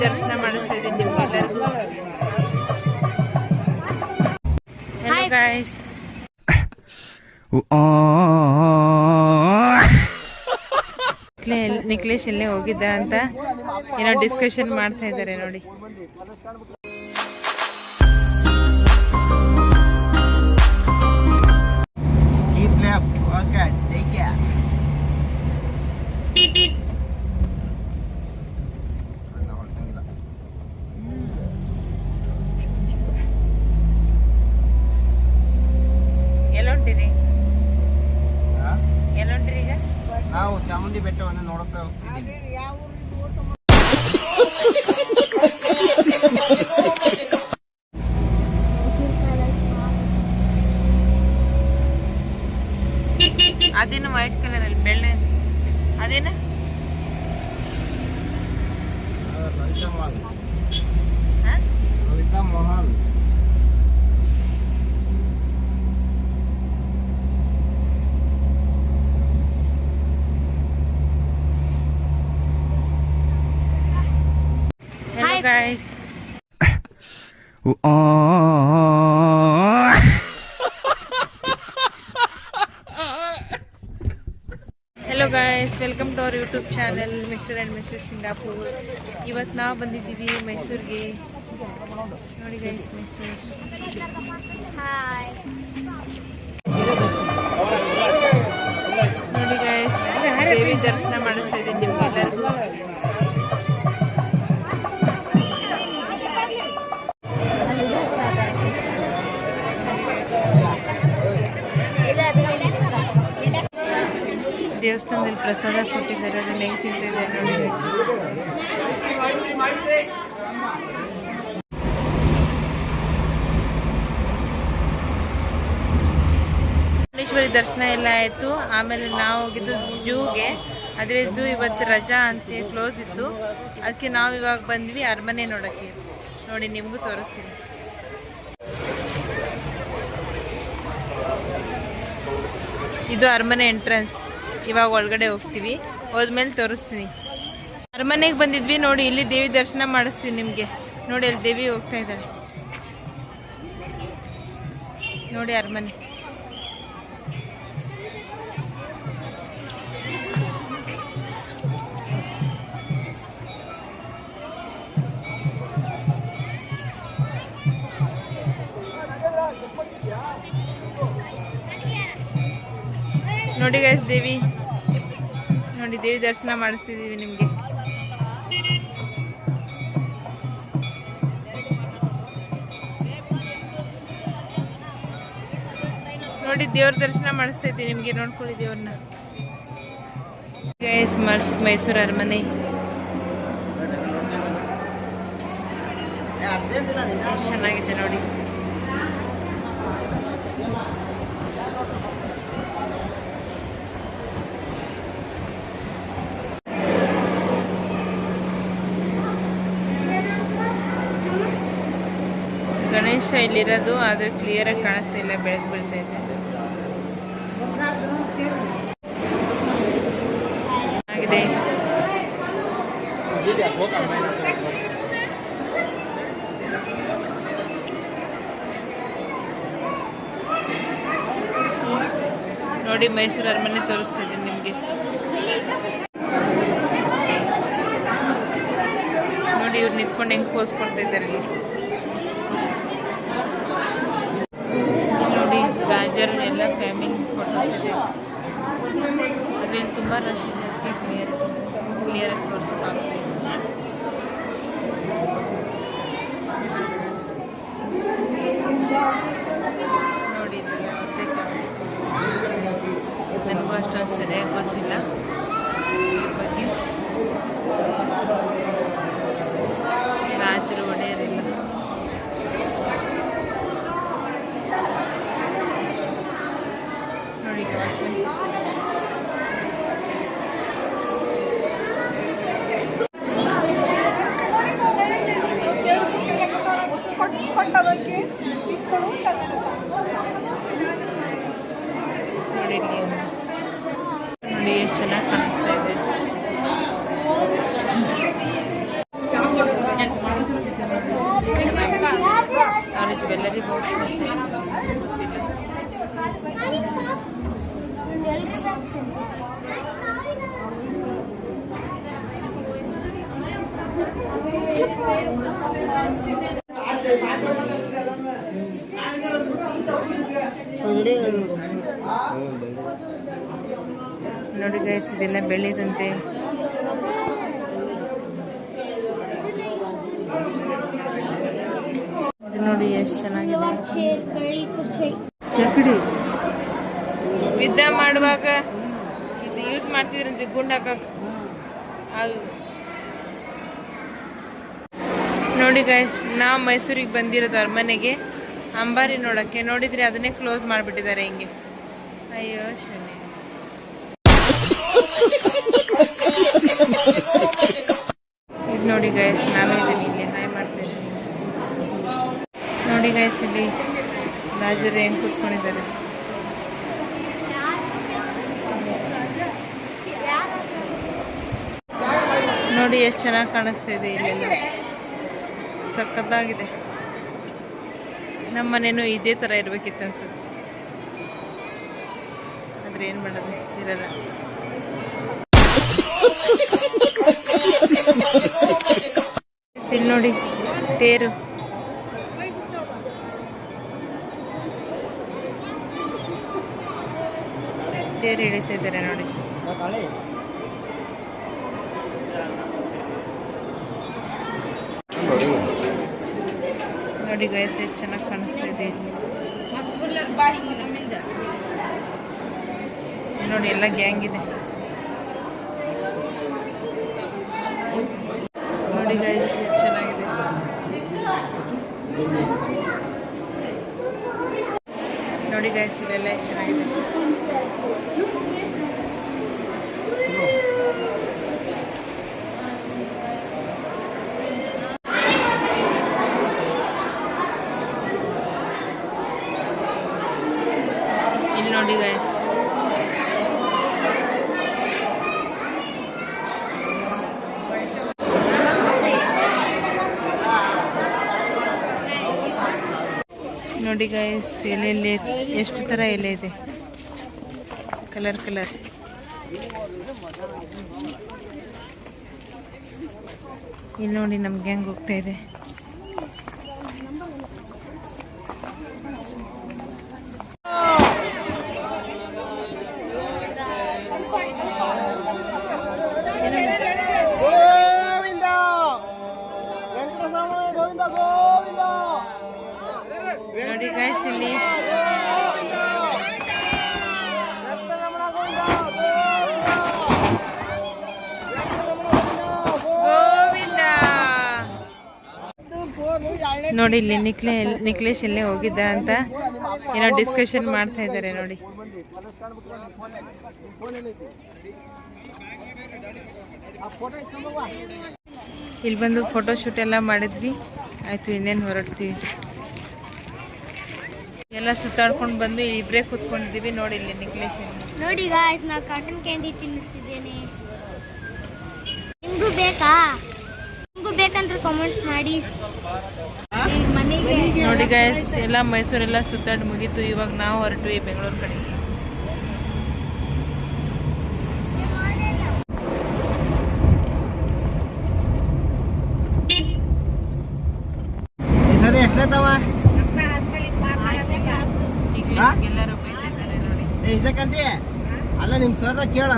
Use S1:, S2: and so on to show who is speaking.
S1: ದರ್ಶನ ಮಾಡಿಸ್ತಾ ಇದ್ದೀನಿ ನಿಮ್ಗೆಲ್ಲರಿಗೂ. ಹಲೋ ಗಾಯ್ಸ್, ನಿಖಿಲೇಶ್ ಎಲ್ಲೇ ಹೋಗಿದ್ದ ಅಂತ ಏನೋ ಡಿಸ್ಕಷನ್ ಮಾಡ್ತಾ ಇದ್ದಾರೆ ನೋಡಿ. ಎಲ್ಲೊಂಟಿರಿ ಈಗ?
S2: ನಾವು ಚಾಮುಂಡಿ ಬೆಟ್ಟವನ್ನು ನೋಡಕ್ಕೆ ಹೋಗ್ತಿದ್ದೀವಿ.
S1: ಅದೇನು ವೈಟ್ ಕಲರ್ ಅಲ್ಲಿ ಬೆಳ್ಳೆ ಅದೇನ
S2: Lalitha Mahal.
S1: Hello guys. Hello guys, welcome to our YouTube channel Mr. and Mrs. Singapore. ಇವತ್ತು ನಾವು ಬಂದಿದ್ದೀವಿ ಮೈಸೂರಿಗೆ. ನೋಡಿ ಗೈಸ್, ಮೈಸೂರು. ಹಾಯ್. ನೋಡಿ ಗೈಸ್, ದೇವಿ ದರ್ಶನ ಮಾಡಿಸ್ತಾ ಇದ್ದೀನಿ ನಿಮ್ಗೆಲ್ಲರಿಗೂ. ದೇವಸ್ಥಾನದಲ್ಲಿ ಪ್ರಸಾದ ಕೊಟ್ಟಿದ್ದಾರೆ, ಅದನ್ನ ಹೆಂಗೆ ತಿಂತಿದ್ದಾರೆ ನೋಡಿ. ಚಾಮುಂಡೇಶ್ವರಿ ದರ್ಶನ ಎಲ್ಲ ಆಯಿತು. ಆಮೇಲೆ ನಾವು ಹೋಗಿದ್ದು ಝೂಗೆ. ಆದರೆ ಝೂ ಇವತ್ತು ರಜಾ ಅಂತ ಕ್ಲೋಸ್ ಇತ್ತು, ಅದಕ್ಕೆ ನಾವು ಇವಾಗ ಬಂದ್ವಿ ಅರಮನೆ ನೋಡೋಕ್ಕೆ. ನೋಡಿ ನಿಮಗೂ ತೋರಿಸ್ತೀನಿ. ಇದು ಅರಮನೆ ಎಂಟ್ರೆನ್ಸ್. ಇವಾಗ ಒಳಗಡೆ ಹೋಗ್ತೀವಿ, ಹೋದ್ಮೇಲೆ ತೋರಿಸ್ತೀನಿ. ಅರಮನೆಗೆ ಬಂದಿದ್ವಿ ನೋಡಿ. ಇಲ್ಲಿ ದೇವಿ ದರ್ಶನ ಮಾಡಿಸ್ತೀವಿ ನಿಮಗೆ. ನೋಡಿ ಅಲ್ಲಿ ದೇವಿ ಹೋಗ್ತಾ ಇದ್ದಾರೆ ನೋಡಿ ಅರಮನೆ. ನೋಡಿ ಗೈಸ್, ದೇವಿ ನೋಡಿ, ದೇವಿ ದರ್ಶನ ಮಾಡಿಸ್ತಿದ್ದೀವಿ ನಿಮಗೆ. ನೋಡಿ ದೇವ್ರ ದರ್ಶನ ಮಾಡಿಸ್ತಾ ಇದ್ದೀವಿ ನಿಮಗೆ. ನೋಡ್ಕೊಳ್ಳಿ ದೇವ್ರನ್ನ. ಗೈಸ್, ಮೈಸೂರು ಅರಮನೆ ಎಷ್ಟು ಚೆನ್ನಾಗಿದೆ ನೋಡಿ. ಗಣೇಶ ಇಲ್ಲಿರೋದು, ಆದರೆ ಕ್ಲಿಯರಾಗಿ ಕಾಣಿಸ್ತಾ ಇಲ್ಲ, ಬೆಳಕು ಬೀಳ್ತಾ ಇದೆ. ಆಗಿದೆ ನೋಡಿ. ಮೈಸೂರು ಅರಮನೆ ತೋರಿಸ್ತಾ ಇದ್ದೀನಿ ನಿಮಗೆ. ನೋಡಿ ಇವ್ರು ನಿಂತ್ಕೊಂಡು ಹೆಂಗೆ ಪೋಸ್ ಕೊಡ್ತಾ ಇದ್ದಾರೆ ಇಲ್ಲಿ. ನೋಡಿ ರಾಜರು ಎಲ್ಲ ಫ್ಯಾಮಿಲಿ ಫೋಟೋಸ್ ಇದೆ. ಅದ್ರಲ್ಲಿ ತುಂಬ ರಶ್ ಇದೆ, ಕ್ಲಿಯರಾಗಿ ತೋರಿಸೋಕ್ಕಾಗುತ್ತೆ. ನೋಡಿ ನನಗೂ ಅಷ್ಟೊಂದು ಸರಿಯಾಗಿ ಗೊತ್ತಿಲ್ಲ ಇದ್ರ ಬಗ್ಗೆ. ರಾಜರು ಒಡೆಯರಿಲ್ಲ. ನೋಡಿ ನೋಡಿ ಎಷ್ಟು ಚೆನ್ನಾಗಿ ಕಾಣಿಸ್ತಾ ಇದೆ. ನೋಡಿ ಗೈಸ್, ಇದೆಲ್ಲ ಬೆಳ್ಳಿದಂತೆ. ಇದು ನೋಡಿ ಎಷ್ಟು ಚೆನ್ನಾಗಿದೆ. ಚಕಡಿ ಯುದ್ಧ ಮಾಡುವಾಗ ಇದು ಯೂಸ್ ಮಾಡ್ತಿದ್ರಂತೆ ಗುಂಡು ಹಾಕಕ್ಕೆ. ಅದು ನೋಡಿ ಗೈಸ್, ನಾವು ಮೈಸೂರಿಗೆ ಬಂದಿರೋದು ಅರಮನೆಗೆ ಅಂಬಾರಿ ನೋಡೋಕ್ಕೆ. ನೋಡಿದ್ರೆ ಅದನ್ನೇ ಕ್ಲೋಸ್ ಮಾಡಿಬಿಟ್ಟಿದ್ದಾರೆ ಹಿಂಗೆ. ಅಯ್ಯೋ ಶನಿ. ಇದು ನೋಡಿ ಗೈಸ್, ನಾವೇ ಇದ್ದೀವಿ ಇಲ್ಲಿ, ಹಾಯ್ ಮಾಡ್ತಿದ್ದೀವಿ. ನೋಡಿ ಗೈಸ್, ಇಲ್ಲಿ ರಾಜರು ಹೆಂಗೆ ಕೂತ್ಕೊಂಡಿದ್ದಾರೆ. ನೋಡಿ ಎಷ್ಟು ಚೆನ್ನಾಗಿ ಕಾಣಿಸ್ತಾ ಇದೆ. ಇಲ್ಲೆಲ್ಲ ಸಖತ್ತಾಗಿದೆ. ನಮ್ಮ ಮನೇನು ಇದೇ ಥರ ಇರಬೇಕಿತ್ತು ಅನ್ಸುತ್ತೆ. ಆದ್ರೆ ಏನು ಮಾಡೋದು, ಇರಲ್ಲ. ಇಲ್ಲಿ ನೋಡಿ ತೇರು. ತೇರು ಹಿಡಿತಾ ಇದ್ದಾರೆ ನೋಡಿ. ನೋಡಿ ಗೈಸ್, ಎಷ್ಟು ಚೆನ್ನಾಗಿ ಕಾಣಿಸ್ತಾ ಇದೆ. ನೋಡಿ ಎಲ್ಲ ಗ್ಯಾಂಗ್ ಇದೆ. ನೋಡಿ ಗೈಸ್, ಎಷ್ಟು ಚೆನ್ನಾಗಿದೆ. ನೋಡಿ ಗೈಸ್, ಇದೆಲ್ಲ ಎಷ್ಟು ಚೆನ್ನಾಗಿದೆ. ಇಲ್ಲಿ ನೋಡಿ ಗೈಸ್, ನೋಡಿ ಗೈಸ್, ಎಲೆಯಲ್ಲಿ ಎಷ್ಟು ಥರ ಎಲೆ ಇದೆ, ಕಲರ್ ಕಲರ್. ಇಲ್ಲಿ ನೋಡಿ ನಮ್ಗೆ ಹೆಂಗೆ ಹೋಗ್ತಾ ಇದೆ. ನೋಡಿ ಗೈಸ್, ಇಲ್ಲಿ ಗೋವಿಂದ. ನೋಡಿ ಇಲ್ಲಿ ನಿಕ್ಲೇಶ್ ಎಲ್ಲೇ ಹೋಗಿದ್ದ ಅಂತ ಏನೋ ಡಿಸ್ಕಷನ್ ಮಾಡ್ತಾ ಇದ್ದಾರೆ ನೋಡಿ. ಇಲ್ಲಿ ಬಂದು ಫೋಟೋ ಶೂಟ್ ಎಲ್ಲ ಮಾಡಿದ್ವಿ. ಆಯ್ತು, ಇನ್ನೇನು ಹೊರಡ್ತೀವಿ. ಎಲ್ಲ ಸುತ್ತಾಡ್ಕೊಂಡು ಬಂದು ಇಬ್ಬರೇ ಕೂತ್ಕೊಂಡಿದ್ದೀವಿ. ನೋಡಿ ಇಲ್ಲಿ ನಿಕ್ಲೇಶ್.
S3: ನೋಡಿ ಗಾಯ್ಸ್, ನಾ ಕಾಟನ್ ಕ್ಯಾಂಡಿ ತಿನ್ನುತ್ತಿದ್ದೇನೆ. ನಿಮಗೂ ಬೇಕಾ? ನಿಮಗೂ ಬೇಕಂದ್ರೆ ಕಾಮೆಂಟ್ಸ್ ಮಾಡಿ.
S1: ನೋಡಿ ಗಾಯ್ಸ್, ಎಲ್ಲ ಮೈಸೂರೆಲ್ಲ ಸುತ್ತಾಡಿ ಮುಗೀತು. ಇವಾಗ ನಾವು ಹೊರಟ್ವಿ ಬೆಂಗಳೂರು ಕಡೆಗೆ.
S2: ಸರಿ ಎಷ್ಟೇತವ
S1: ಎಲ್ಲರೂ ಬೈತಾ ಇದ್ದಾರೆ ನೋಡಿ.
S2: ಕಂಟಿ ಅಲ್ಲ, ನಿಮ್ಮ ಸರ್ ಕೇಳ